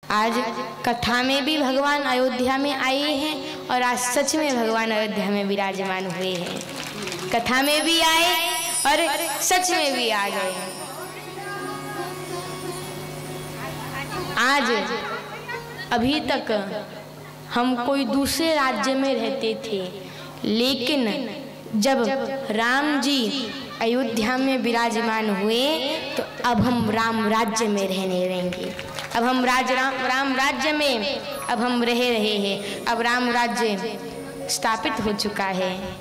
आज कथा में भी भगवान अयोध्या में आए हैं और आज सच में भगवान अयोध्या में विराजमान हुए हैं। कथा में भी आए और सच में भी आ गए। आज अभी तक हम कोई दूसरे राज्य में रहते थे, लेकिन जब राम जी अयोध्या में विराजमान हुए तो अब हम राम राज्य में रहने रहेंगे। अब हम राम राज्य में अब हम रह रहे हैं। अब राम राज्य स्थापित हो चुका है।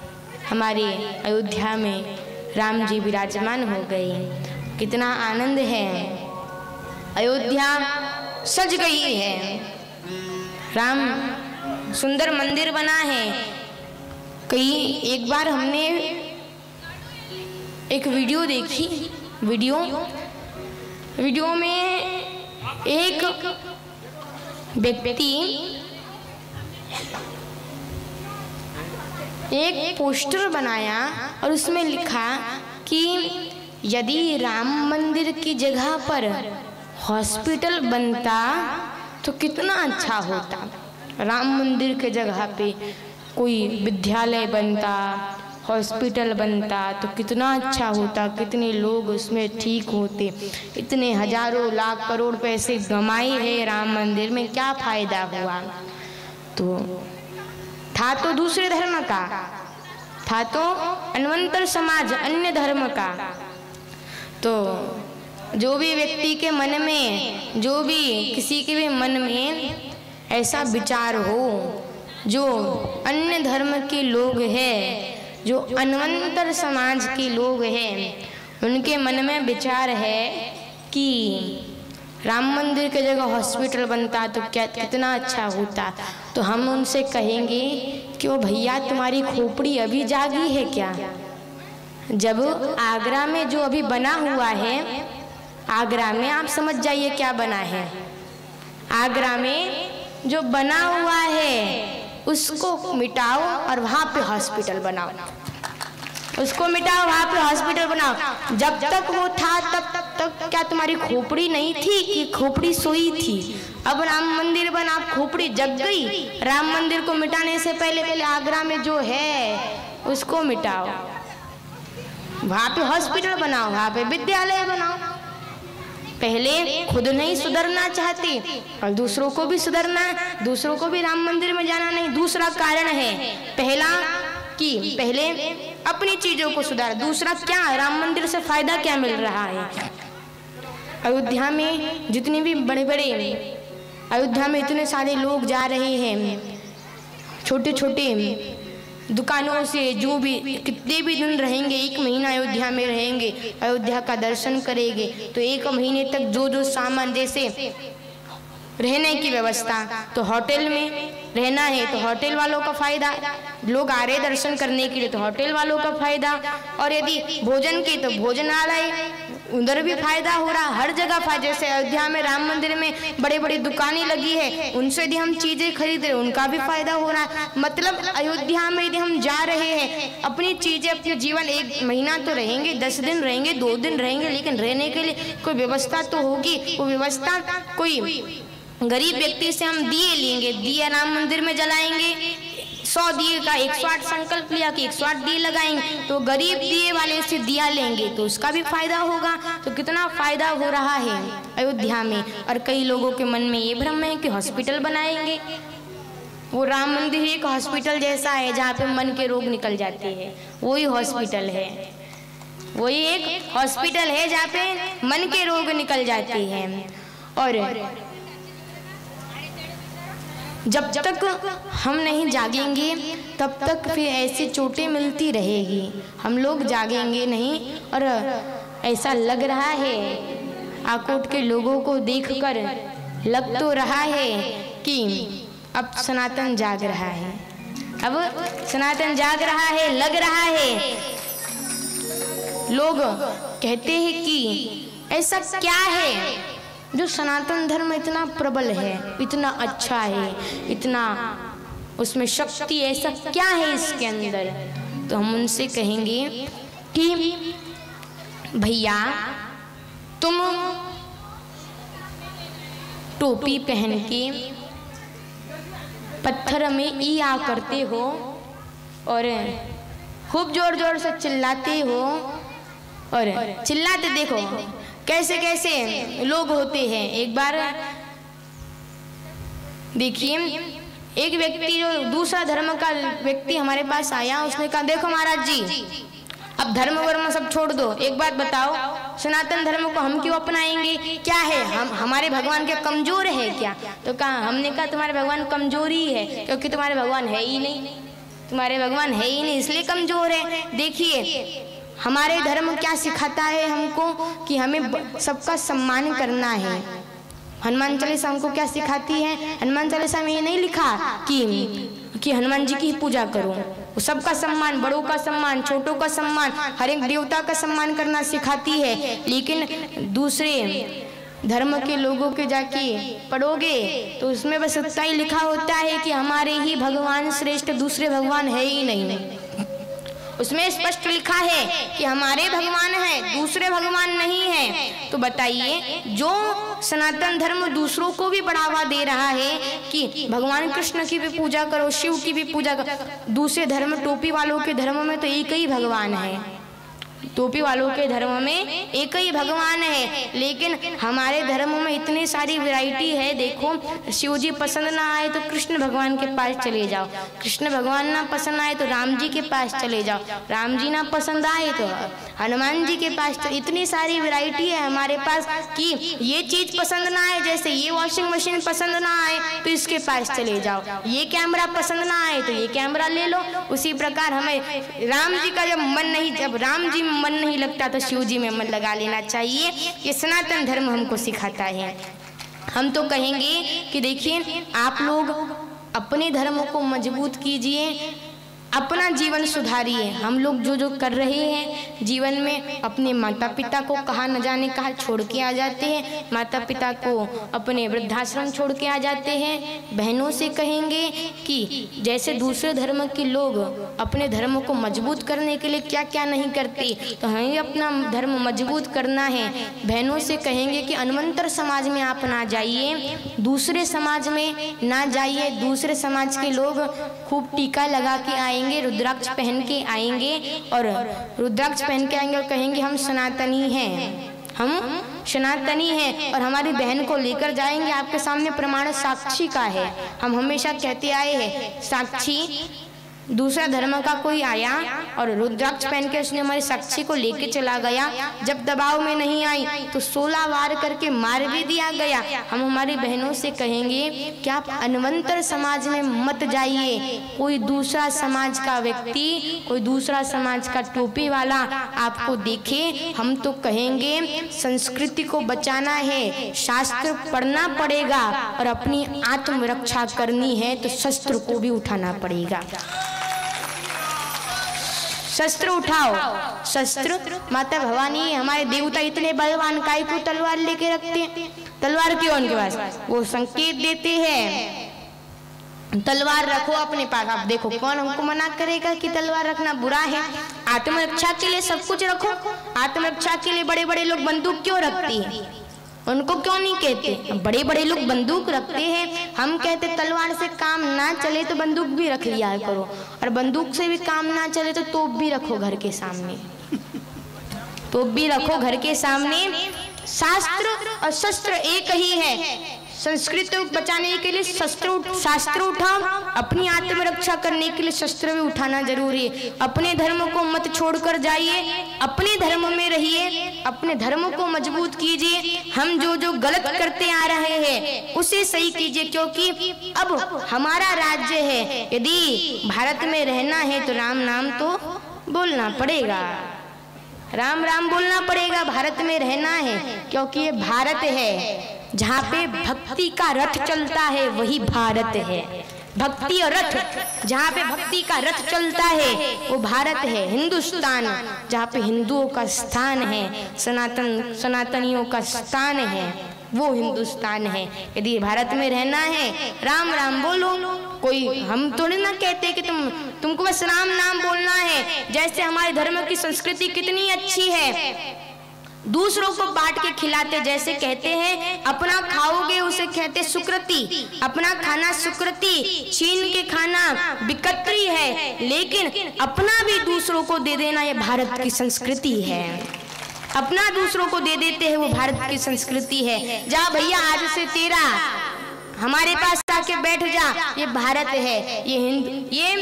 हमारे अयोध्या में राम जी विराजमान हो गए। कितना आनंद है। अयोध्या सज गई है। राम सुंदर मंदिर बना है। एक बार हमने एक वीडियो देखी। वीडियो में एक व्यक्ति एक पोस्टर बनाया और उसमें लिखा कि यदि राम मंदिर की जगह पर हॉस्पिटल बनता तो कितना अच्छा होता। राम मंदिर के जगह पे कोई विद्यालय बनता, हॉस्पिटल बनता तो कितना अच्छा होता। कितने लोग उसमें ठीक होते। इतने हजारों लाख करोड़ पैसे गमाए हैं राम मंदिर में, क्या फायदा हुआ। तो था तो दूसरे धर्म का, था तो अन्वंतर समाज अन्य धर्म का। तो जो भी व्यक्ति के मन में, जो भी किसी के भी मन में ऐसा विचार हो, जो अन्य धर्म के लोग हैं, जो अन्वंतर समाज के लोग हैं, उनके मन में विचार है कि राम मंदिर की जगह हॉस्पिटल बनता तो क्या कितना अच्छा होता। तो हम उनसे कहेंगे कि ओ भैया, तुम्हारी खोपड़ी अभी जागी है क्या? जब आगरा में जो अभी बना हुआ है, आगरा में आप समझ जाइए क्या बना है। आगरा में जो बना हुआ है उसको मिटाओ और वहाँ पे हॉस्पिटल बनाओ। उसको मिटाओ, वहाँ पे हॉस्पिटल बनाओ। जब तक वो था तब तक क्या तुम्हारी खोपड़ी नहीं थी कि खोपड़ी सोई थी? अब राम मंदिर बना, खोपड़ी जग गई। राम मंदिर को मिटाने से पहले आगरा में जो है उसको मिटाओ, वहाँ पे हॉस्पिटल बनाओ, वहाँ पे विद्यालय बनाओ। पहले खुद नहीं सुधरना चाहते और दूसरों को भी सुधरना, दूसरों को भी राम मंदिर में जाना नहीं। दूसरा कारण है, पहला कि पहले अपनी चीजों को सुधार। दूसरा क्या, राम मंदिर से फायदा क्या मिल रहा है? अयोध्या में जितने भी बड़े बड़े, अयोध्या में इतने सारे लोग जा रहे हैं, छोटे छोटे दुकानों से, जो भी कितने भी दिन रहेंगे, 1 महीना अयोध्या में रहेंगे, अयोध्या का दर्शन करेंगे, तो 1 महीने तक जो जो सामान, जैसे रहने की व्यवस्था, तो होटल में रहना है तो होटल वालों का फायदा, लोग आ रहे दर्शन करने के लिए तो होटल वालों का फायदा। और यदि भोजन की तो भोजनालय, उधर भी फायदा हो रहा। हर जगह फायदा। जैसे अयोध्या में राम मंदिर में बड़ी बड़ी दुकानें लगी है, उनसे यदि हम चीजें खरीद रहे उनका भी फायदा हो रहा है। मतलब अयोध्या में यदि हम जा रहे हैं, अपनी चीजें, अपने जीवन 1 महीना तो रहेंगे, 10 दिन रहेंगे, 2 दिन रहेंगे, लेकिन रहने के लिए कोई व्यवस्था तो होगी। वो व्यवस्था कोई गरीब व्यक्ति से हम दिए लेंगे, दिया राम मंदिर में जलाएंगे, 100 दिए का 108 संकल्प लिया कि 108 दिए लगाएंगे, तो गरीब दिए वाले से दिया लेंगे तो उसका भी फायदा होगा। तो कितना फायदा हो रहा है अयोध्या में। और कई लोगों के मन में ये भ्रम है कि हॉस्पिटल बनाएंगे। वो राम मंदिर एक हॉस्पिटल जैसा है जहाँ पे मन के रोग निकल जाते हैं, वही हॉस्पिटल है। वही एक हॉस्पिटल है जहाँ पे मन के रोग निकल जाते हैं। और जब तक हम नहीं जागेंगे तब तक फिर ऐसी चोटें मिलती रहेगी। हम लोग जागेंगे नहीं। और ऐसा लग रहा है, आकोट के लोगों को देखकर लग तो रहा है कि अब सनातन जाग रहा है, अब सनातन जाग रहा है, लग रहा है। लोग कहते हैं कि ऐसा क्या है जो सनातन धर्म इतना प्रबल है, इतना अच्छा है, इतना उसमें शक्ति, ऐसा क्या है इसके अंदर? तो हम उनसे कहेंगे कि भैया, टोपी पहन के पत्थर में ई आ करते हो और खूब जोर जोर से चिल्लाते हो और चिल्लाते देखो कैसे कैसे लोग होते हैं। एक बार देखिए, एक व्यक्ति जो दूसरा धर्म का व्यक्ति हमारे पास आया, उसने कहा देखो महाराज जी, अब धर्म वर्म सब छोड़ दो, एक बात बताओ, सनातन धर्म को हम क्यों अपनाएंगे? क्या है, हम हमारे भगवान क्या कमजोर है क्या? तो कहा, हमने कहा तुम्हारे भगवान कमजोर ही है, क्योंकि तुम्हारे भगवान है ही नहीं, तुम्हारे भगवान है ही नहीं, इसलिए कमजोर है। देखिए हमारे धर्म क्या सिखाता है हमको कि हमें सबका सम्मान करना है। हनुमान चालीसा हमको क्या सिखाती है? हनुमान चालीसा में ये नहीं लिखा कि हनुमान जी की पूजा करो, सबका सम्मान, बड़ों का सम्मान, छोटों का सम्मान, हर एक देवता का सम्मान करना सिखाती है। लेकिन दूसरे धर्म के लोगों के जाके पढ़ोगे तो उसमें बस इतना ही लिखा होता है कि हमारे ही भगवान श्रेष्ठ, दूसरे भगवान है ही नहीं। उसमें स्पष्ट लिखा है कि हमारे भगवान है, दूसरे भगवान नहीं है। तो बताइए, जो सनातन धर्म दूसरों को भी बढ़ावा दे रहा है कि भगवान कृष्ण की भी पूजा करो, शिव की भी पूजा करो, दूसरे धर्म, टोपी वालों के धर्म में तो एक ही भगवान है, टोपी वालों के धर्म में एक ही भगवान है। लेकिन हमारे धर्म में इतनी सारी वैरायटी है। देखो, शिव जी पसंद ना आए तो कृष्ण भगवान के पास चले जाओ, कृष्ण भगवान ना पसंद आए तो राम जी के पास चले जाओ, राम जी ना पसंद आए तो हनुमान जी के पास। तो इतनी सारी वैरायटी है हमारे पास कि ये चीज पसंद ना आए, जैसे ये वॉशिंग मशीन पसंद ना आए तो इसके पास चले जाओ, ये कैमरा पसंद ना आए तो ये कैमरा ले लो। उसी प्रकार हमें राम जी का जब राम जी मन नहीं लगता तो शिव जी में मन लगा लेना चाहिए। ये सनातन धर्म हमको सिखाता है। हम तो कहेंगे कि देखिए, आप लोग अपने धर्म को मजबूत कीजिए, अपना जीवन सुधारिए। हम लोग जो जो कर रहे हैं जीवन में, अपने माता पिता को कहाँ न जाने कहाँ छोड़ के आ जाते हैं, माता पिता को अपने वृद्धाश्रम छोड़ के आ जाते हैं। बहनों से कहेंगे कि जैसे दूसरे धर्म के लोग अपने धर्म को मजबूत करने के लिए क्या क्या नहीं करते, तो हमें अपना धर्म मजबूत करना है। बहनों से कहेंगे कि अन्वंतर समाज में आप ना जाइए, दूसरे समाज में ना जाइए। दूसरे समाज के लोग खूब टीका लगा के आएंगे, रुद्राक्ष पहन के आएंगे और रुद्राक्ष पहन के आएंगे और कहेंगे हम सनातनी हैं, हम सनातनी हैं, और हमारी बहन को लेकर जाएंगे। आपके सामने प्रमाण साक्षी का है, हम हमेशा कहते आए हैं, साक्षी दूसरा धर्म का कोई आया और रुद्राक्ष पहन के उसने हमारी साक्षी को लेके चला गया, जब दबाव में नहीं आई तो 16 वार करके मार भी दिया गया। हम हमारी बहनों से कहेंगे कि आप अन्वंतर समाज में मत जाइए। कोई दूसरा समाज का व्यक्ति, कोई दूसरा समाज का टोपी वाला आपको देखे, हम तो कहेंगे संस्कृति को बचाना है, शास्त्र पढ़ना पड़ेगा और अपनी आत्मरक्षा करनी है तो शस्त्र को भी उठाना पड़ेगा। शस्त्र उठाओ, शस्त्र। माता भवानी, हमारे देवता इतने बलवान, काय को तलवार लेके रखते हैं? तलवार क्यों उनके पास? वो संकेत देते हैं तलवार रखो अपने पास। आप देखो, कौन हमको मना करेगा कि तलवार रखना बुरा है? आत्मरक्षा के लिए सब कुछ रखो। आत्मरक्षा के लिए बड़े बड़े लोग बंदूक क्यों रखते हैं? उनको क्यों नहीं कहते? बड़े बड़े लोग बंदूक रखते हैं, हम कहते तलवार से काम ना चले तो बंदूक भी रख लिया करो, और बंदूक से भी काम ना चले तो तोप भी रखो घर के सामने, तोप भी रखो घर के सामने। शास्त्र और शस्त्र एक ही है। संस्कृति को बचाने के लिए शास्त्र उठाओ, अपनी आत्मरक्षा करने के लिए शस्त्र भी उठाना जरूरी है। अपने धर्म को मत छोड़कर जाइए, अपने धर्म में रहिए, अपने धर्म को मजबूत कीजिए। हम जो जो गलत करते आ रहे हैं उसे सही कीजिए, क्योंकि अब हमारा राज्य है। यदि भारत में रहना है तो राम नाम तो बोलना पड़ेगा, राम राम बोलना पड़ेगा। भारत में रहना है क्योंकि ये भारत है, जहाँ पे भक्ति का रथ चलता है वही भारत है। भक्ति और रथ, जहाँ पे भक्ति का रथ चलता है वो भारत है। हिंदुस्तान, जहाँ पे हिंदुओं का स्थान है, सनातनियों का स्थान है, वो हिंदुस्तान है। यदि भारत में रहना है राम राम बोलो। कोई हम थोड़ी ना कहते कि तुमको बस राम नाम बोलना है। जैसे हमारे धर्म की संस्कृति कितनी अच्छी है, दूसरों को बांट के खिलाते। जैसे कहते हैं अपना खाओगे उसे कहते सुकृति, अपना खाना सुकृति, छीन के खाना विकृति है, लेकिन अपना भी दूसरों को दे देना ये भारत की संस्कृति है। अपना दूसरों को दे देते हैं वो भारत की संस्कृति है। जा भैया आज से तेरा हमारे पास आके बैठ जा, ये भारत है, ये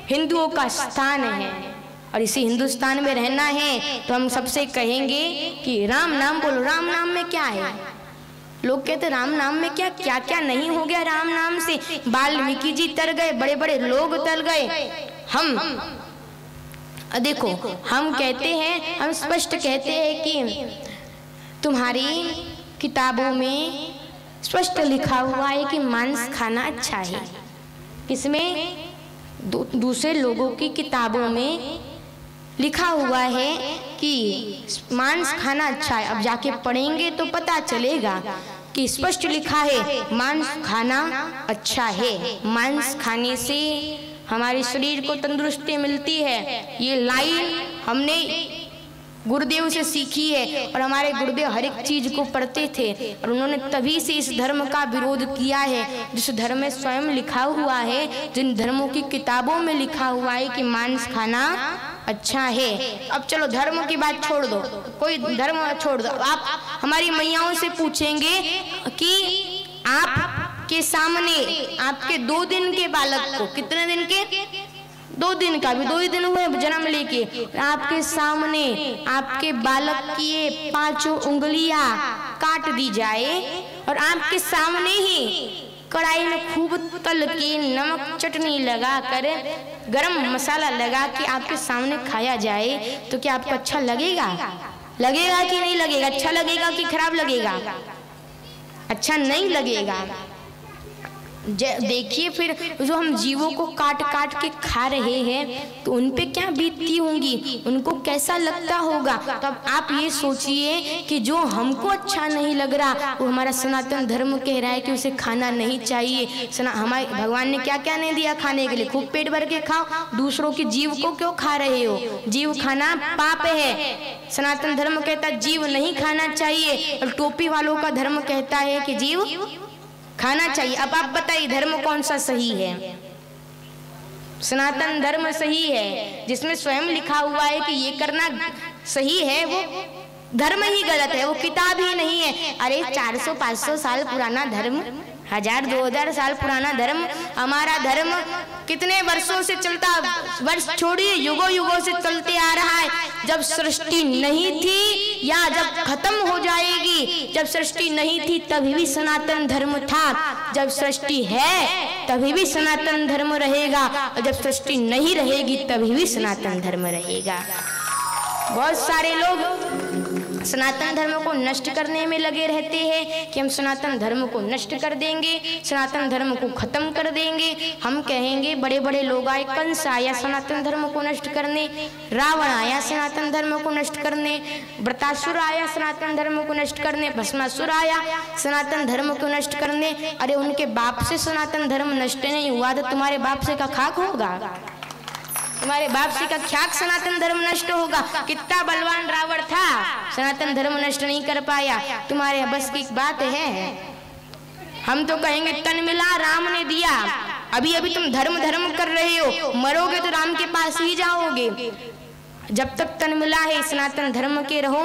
हिंदुओं का स्थान है और इसी हिंदुस्तान में रहना है। तो हम सबसे कहेंगे कि राम नाम बोलो। राम नाम में क्या है? लोग कहते राम नाम में क्या क्या क्या नहीं हो गया राम नाम से। वाल्मीकि जी तर गए, बड़े बड़े लोग तर गए। हम देखो हम कहते हैं, हम स्पष्ट कहते हैं कि तुम्हारी किताबों में स्पष्ट लिखा हुआ है कि मांस खाना अच्छा है। इसमें दूसरे लोगों की किताबों में लिखा हुआ है कि मांस खाना अच्छा है। अब जाके पढ़ेंगे तो पता चलेगा कि स्पष्ट लिखा है मांस खाना अच्छा है। मांस खाने से हमारे शरीर को तंदुरुस्ती मिलती है। ये लाइन हमने गुरुदेव से सीखी है और हमारे गुरुदेव हर एक चीज को पढ़ते थे और उन्होंने तभी से इस धर्म का विरोध किया है जिस धर्म में स्वयं लिखा हुआ है, जिन धर्मों की किताबों में लिखा हुआ है कि मांस खाना अच्छा है। अब चलो धर्म की बात छोड़ दो, कोई धर्म छोड़ दो। आप हमारी मैयाओं से पूछेंगे कि आपके सामने आपके 2 दिन के बालक को, कितने दिन के? 2 दिन का, भी 2 ही दिन हुए जन्म लेके, आपके सामने आपके बालक की ये 5 उंगलियां काट दी जाए और आपके सामने ही कढ़ाई में खूब तल के नमक चटनी लगा कर गरम मसाला लगा के आपके सामने खाया जाए तो क्या आपको अच्छा लगेगा? लगेगा कि नहीं लगेगा? अच्छा लगेगा कि खराब लगेगा? अच्छा नहीं लगेगा। देखिए फिर जो हम जीवों को काट काट के खा रहे हैं तो उन पे क्या बीतती होंगी, उनको कैसा लगता होगा। तो अब आप ये सोचिए कि जो हमको अच्छा नहीं लग रहा वो हमारा सनातन धर्म कह रहा है कि उसे खाना नहीं चाहिए। हमारे भगवान ने क्या क्या नहीं दिया खाने के लिए? खूब पेट भर के खाओ। दूसरों की जीव को क्यों खा रहे हो? जीव खाना पाप है। सनातन धर्म कहता है जीव नहीं खाना चाहिए और टोपी वालों का धर्म कहता है कि जीव खाना चाहिए। अब आप बताइए धर्म कौन सा सही है? सनातन धर्म सही है जिसमें स्वयं लिखा हुआ है कि ये करना सही है, वो धर्म ही गलत है, वो किताब ही नहीं है। अरे 400-500 साल पुराना धर्म, 1000-2000 साल पुराना धर्म, हमारा धर्म कितने वर्षों से चलता, वर्ष छोड़िए युगों युगों से चलते आ रहा है। जब सृष्टि नहीं थी या जब खत्म हो जाएगी, जब सृष्टि नहीं थी तभी भी सनातन धर्म था, जब सृष्टि है तभी भी सनातन धर्म रहेगा और जब सृष्टि नहीं रहेगी तभी भी सनातन धर्म रहेगा। बहुत सारे लोग सनातन धर्म को नष्ट करने में लगे रहते हैं कि हम सनातन धर्म को नष्ट कर देंगे, सनातन धर्म को खत्म कर देंगे। हम कहेंगे बड़े बड़े लोग आए, कंस आया सनातन धर्म को नष्ट करने, रावण आया सनातन धर्म को नष्ट करने, वृतासुर आया सनातन धर्म को नष्ट करने, भस्मासुर आया सनातन धर्म को नष्ट करने। अरे उनके बाप से सनातन धर्म नष्ट नहीं हुआ तो तुम्हारे बाप से का खाक होगा? तुम्हारे बाप से का ख्याक सनातन धर्म नष्ट होगा? कितना बलवान रावण था, सनातन धर्म नष्ट नहीं कर पाया। तुम्हारे बस की बात है? हम तो कहेंगे तन मिला राम ने दिया। अभी अभी तुम धर्म धर्म कर रहे हो, मरोगे तो राम के पास ही जाओगे। जब तक तन मिला है सनातन धर्म के रहो,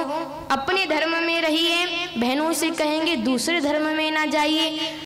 अपने धर्म में रहिए। बहनों से कहेंगे दूसरे धर्म में ना जाइए।